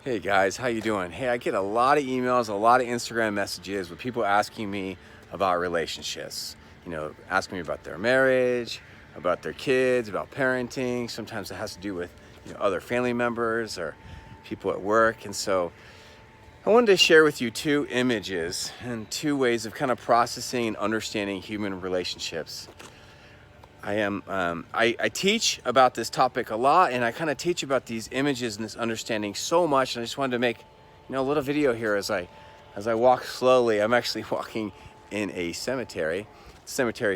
Hey guys, how you doing? Hey, I get a lot of emails, a lot of Instagram messages with people asking me about relationships. Asking me about their marriage, about their kids, about parenting. Sometimes it has to do with other family members or people at work. And so I wanted to share with you two images and two ways of kind of processing and understanding human relationships. I teach about this topic a lot, and I kind of teach about these images and this understanding so much. And I just wanted to make, a little video here as I walk slowly. I'm actually walking in a cemetery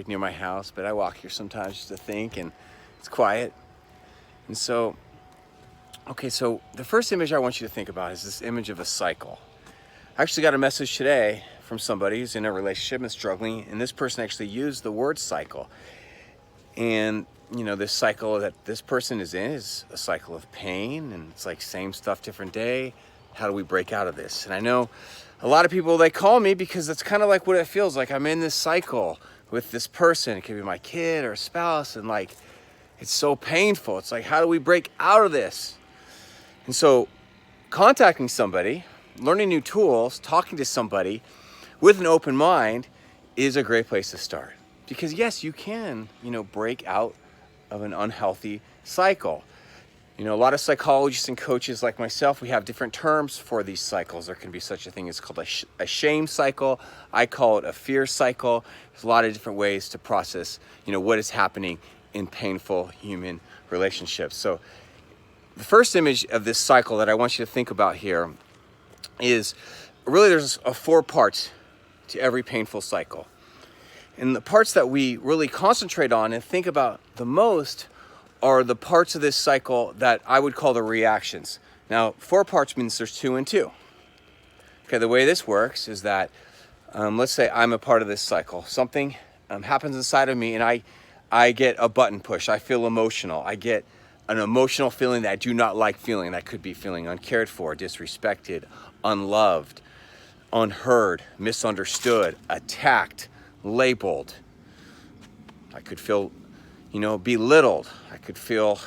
near my house, but I walk here sometimes just to think, and it's quiet. And so, so the first image I want you to think about is this image of a cycle. I actually got a message today from somebody who's in a relationship and struggling, and this person actually used the word cycle. And this cycle that this person is in is a cycle of pain, and it's like same stuff, different day. How do we break out of this? And I know a lot of people, they call me because that's kind of like what it feels like. I'm in this cycle with this person. It could be my kid or a spouse, and like it's so painful. It's like, how do we break out of this? And so contacting somebody, learning new tools, talking to somebody with an open mind is a great place to start. Because yes, you can, break out of an unhealthy cycle. A lot of psychologists and coaches like myself, we have different terms for these cycles. There can be such a thing as called a shame cycle. I call it a fear cycle. There's a lot of different ways to process, what is happening in painful human relationships. So the first image of this cycle that I want you to think about here is really there's four parts to every painful cycle. And the parts that we really concentrate on and think about the most are the parts of this cycle that I would call the reactions. Now, 4 parts means there's 2 and 2. Okay, the way this works is that, let's say I'm a part of this cycle. Something happens inside of me, and I get a button push. I feel emotional. I get an emotional feeling that I do not like feeling. That could be feeling uncared for, disrespected, unloved, unheard, misunderstood, attacked, labeled. I could feel, belittled. I could feel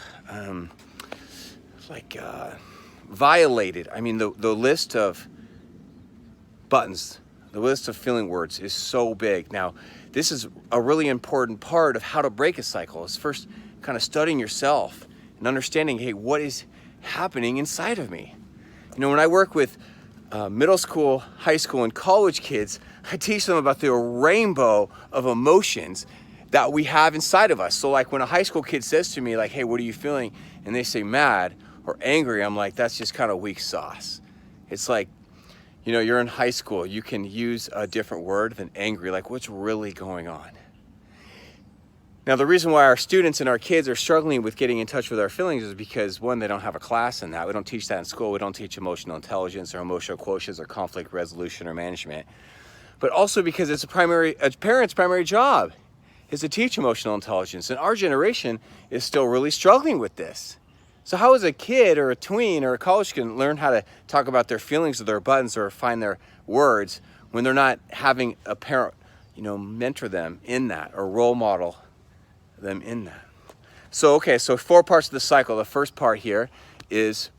violated. I mean, the list of buttons, the list of feeling words is so big. Now, this is a really important part of how to break a cycle. Is first kind of studying yourself and understanding, hey, what is happening inside of me? When I work with middle school, high school, and college kids, I teach them about the rainbow of emotions that we have inside of us. So like when a high school kid says to me like, hey, what are you feeling? And they say mad or angry, I'm like, that's just kind of weak sauce. It's like, you're in high school, you can use a different word than angry. Like, what's really going on? Now, the reason why our students and our kids are struggling with getting in touch with our feelings is because, one, they don't have a class in that. We don't teach that in school. We don't teach emotional intelligence or emotional quotients or conflict resolution or management. But also because it's a parent's primary job is to teach emotional intelligence. And our generation is still really struggling with this. So how is a kid or a tween or a college student learn how to talk about their feelings or their buttons or find their words when they're not having a parent, mentor them in that or role model them in that? So 4 parts of the cycle. The first part here is,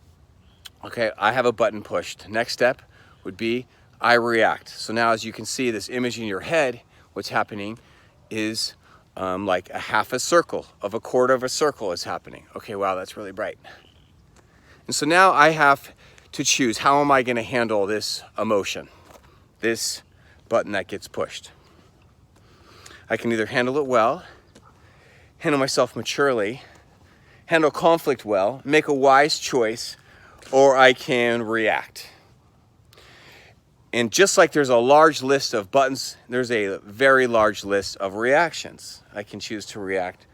I have a button pushed. Next step would be I react. So now as you can see this image in your head, what's happening is like a half a circle of a quarter of a circle is happening. Okay, wow, that's really bright. And so now I have to choose, how am I going to handle this emotion, this button that gets pushed? I can either handle it well, handle myself maturely, handle conflict well, make a wise choice, or I can react. And just like there's a large list of buttons, there's a very large list of reactions. I can choose to react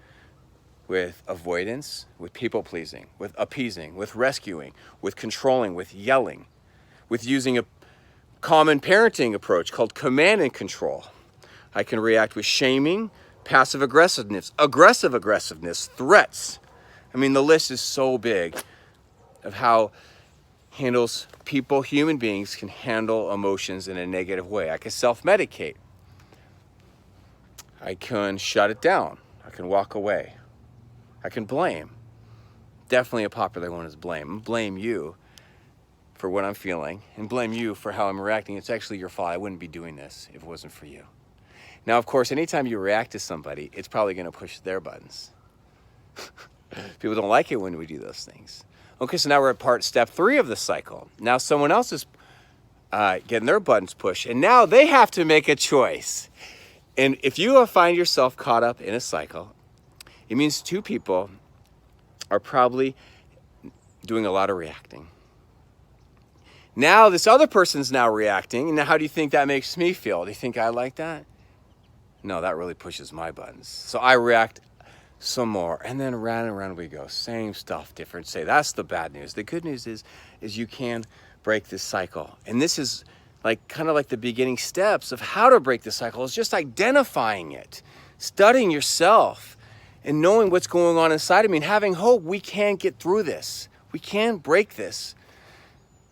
with avoidance, with people pleasing, with appeasing, with rescuing, with controlling, with yelling, with using a common parenting approach called command and control. I can react with shaming, passive aggressiveness, threats. I mean, the list is so big of how human beings can handle emotions in a negative way. I can self-medicate. I can shut it down. I can walk away. I can blame. Definitely a popular one is blame. Blame you for what I'm feeling and blame you for how I'm reacting. It's actually your fault. I wouldn't be doing this if it wasn't for you. Now, of course, anytime you react to somebody, it's probably going to push their buttons. People don't like it when we do those things. Okay, so now we're at step 3 of the cycle. Now someone else is getting their buttons pushed, and now they have to make a choice. And if you find yourself caught up in a cycle, it means 2 people are probably doing a lot of reacting. Now this other person's now reacting, and now how do you think that makes me feel? Do you think I like that? No, that really pushes my buttons. So I react some more, and then round and round we go. Same stuff, different. Say that's the bad news. The good news is you can break this cycle. And this is like kind of like the beginning steps of how to break the cycle. It's just identifying it, studying yourself, and knowing what's going on inside of me, and having hope. We can get through this. We can break this.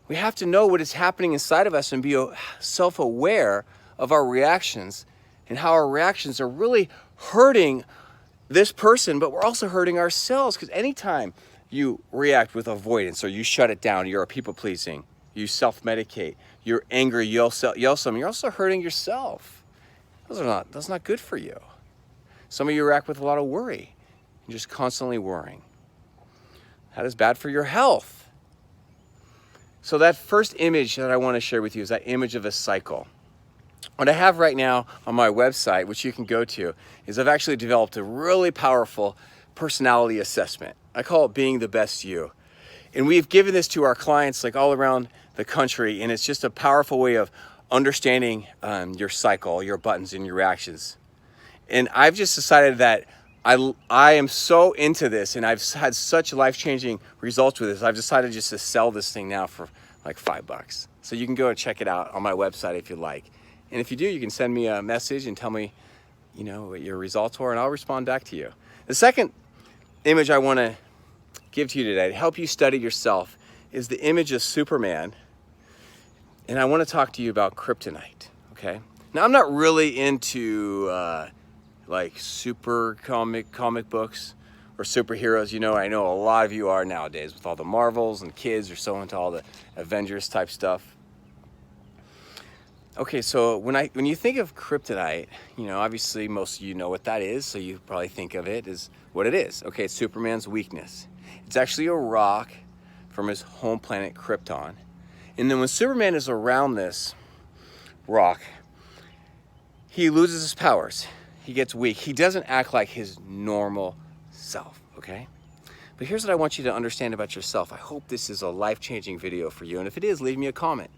We have to know what is happening inside of us and be self-aware of our reactions and how our reactions are really hurting this person, but we're also hurting ourselves. Because anytime you react with avoidance, or you shut it down, you're a people-pleasing, you self-medicate, you're angry, you yell something, you're also hurting yourself. That's not good for you. Some of you react with a lot of worry. You're just constantly worrying. That is bad for your health. So that first image that I want to share with you is that image of a cycle. What I have right now on my website, which you can go to, is I've actually developed a really powerful personality assessment. I call it Being the Best You. And we've given this to our clients like all around the country, and it's just a powerful way of understanding your cycle, your buttons, and your reactions. And I've just decided that I am so into this, and I've had such life-changing results with this. I've decided just to sell this thing now for like $5. So you can go and check it out on my website if you like. And if you do, you can send me a message and tell me, what your results were, and I'll respond back to you. The second image I want to give to you today to help you study yourself is the image of Superman. And I want to talk to you about kryptonite, okay? Now, I'm not really into like super comic books or superheroes. I know a lot of you are nowadays with all the Marvels, and kids are so into all the Avengers type stuff. Okay, so when you think of kryptonite, obviously most of you know what that is, so you probably think of it as what it is. Okay, it's Superman's weakness. It's actually a rock from his home planet Krypton. And then when Superman is around this rock, he loses his powers. He gets weak. He doesn't act like his normal self, okay? But here's what I want you to understand about yourself. I hope this is a life-changing video for you, and if it is, leave me a comment.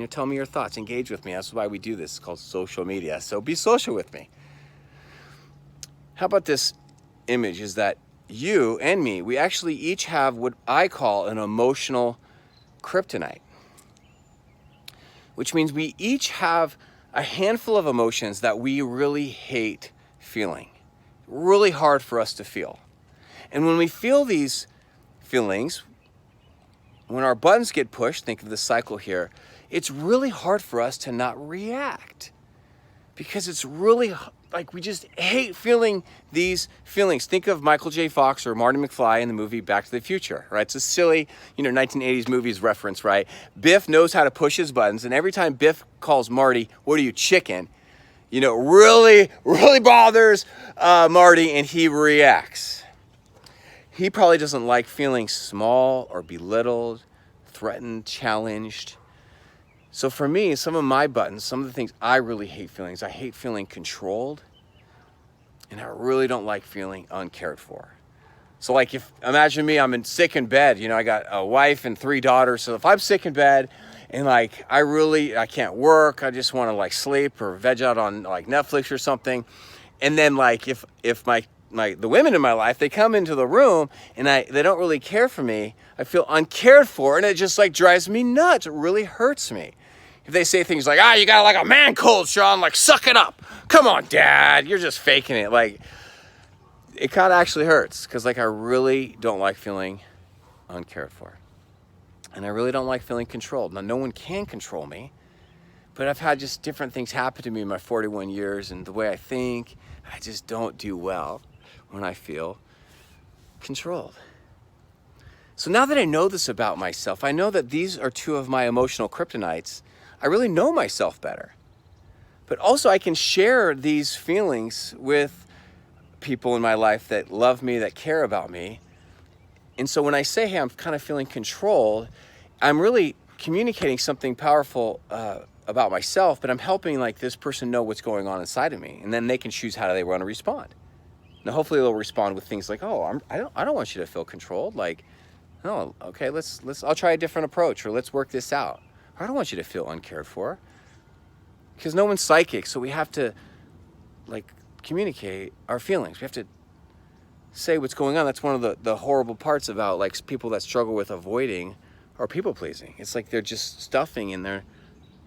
Tell me your thoughts, engage with me. That's why we do this. It's called social media. So be social with me. How about this image is that you and me, we actually each have what I call an emotional kryptonite, which means we each have a handful of emotions that we really hate feeling. Really hard for us to feel. And when we feel these feelings, when our buttons get pushed, think of the cycle here, it's really hard for us to not react, because it's really like we just hate feeling these feelings. Think of Michael J. Fox or Marty McFly in the movie Back to the Future, right? It's a silly, 1980s movies reference, right? Biff knows how to push his buttons, and every time Biff calls Marty, "What are you, chicken?" Really, really bothers Marty, and he reacts. He probably doesn't like feeling small or belittled, threatened, challenged. So for me, some of my buttons, some of the things I really hate feeling is I hate feeling controlled, and I really don't like feeling uncared for. So like imagine me, I'm sick in bed, I got a wife and 3 daughters. So if I'm sick in bed and I can't work, I just want to sleep or veg out on Netflix or something. And then if the women in my life, they come into the room and they don't really care for me, I feel uncared for, and it just drives me nuts. It really hurts me. If they say things like, you got a man cold, Sean, suck it up. Come on, Dad, you're just faking it. It kind of actually hurts, because I really don't like feeling uncared for. And I really don't like feeling controlled. Now, no one can control me, but I've had just different things happen to me in my 41 years, and the way I think, I just don't do well when I feel controlled. So now that I know this about myself, I know that these are two of my emotional kryptonites. I really know myself better. But also I can share these feelings with people in my life that love me, that care about me. And so when I say, hey, I'm kind of feeling controlled, I'm really communicating something powerful about myself, but I'm helping like this person know what's going on inside of me. And then they can choose how they want to respond. Now, hopefully they'll respond with things like, oh, I don't want you to feel controlled. Like, oh, okay, I'll try a different approach, or let's work this out. Or I don't want you to feel uncared for. Because no one's psychic, so we have to like communicate our feelings. We have to say what's going on. That's one of the horrible parts about like people that struggle with avoiding or people pleasing. It's like they're just stuffing and they're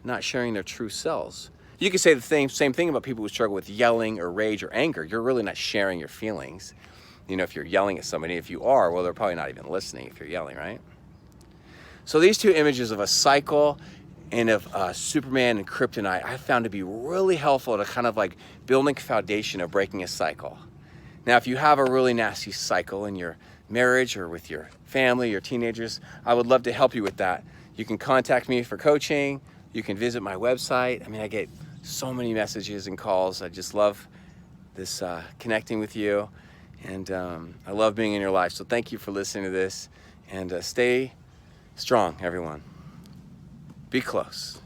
not sharing their true selves. You could say the same thing about people who struggle with yelling or rage or anger. You're really not sharing your feelings. You know, if you're yelling at somebody, if you are, well, they're probably not even listening if you're yelling, right? So these two images of a cycle and of Superman and Kryptonite, I found to be really helpful to kind of like building a foundation of breaking a cycle. Now, if you have a really nasty cycle in your marriage or with your family, your teenagers, I would love to help you with that. You can contact me for coaching. You can visit my website. I mean, I get so many messages and calls. I just love this connecting with you. And I love being in your life. So thank you for listening to this. And stay strong, everyone. Be close.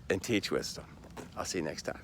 And teach wisdom. I'll see you next time.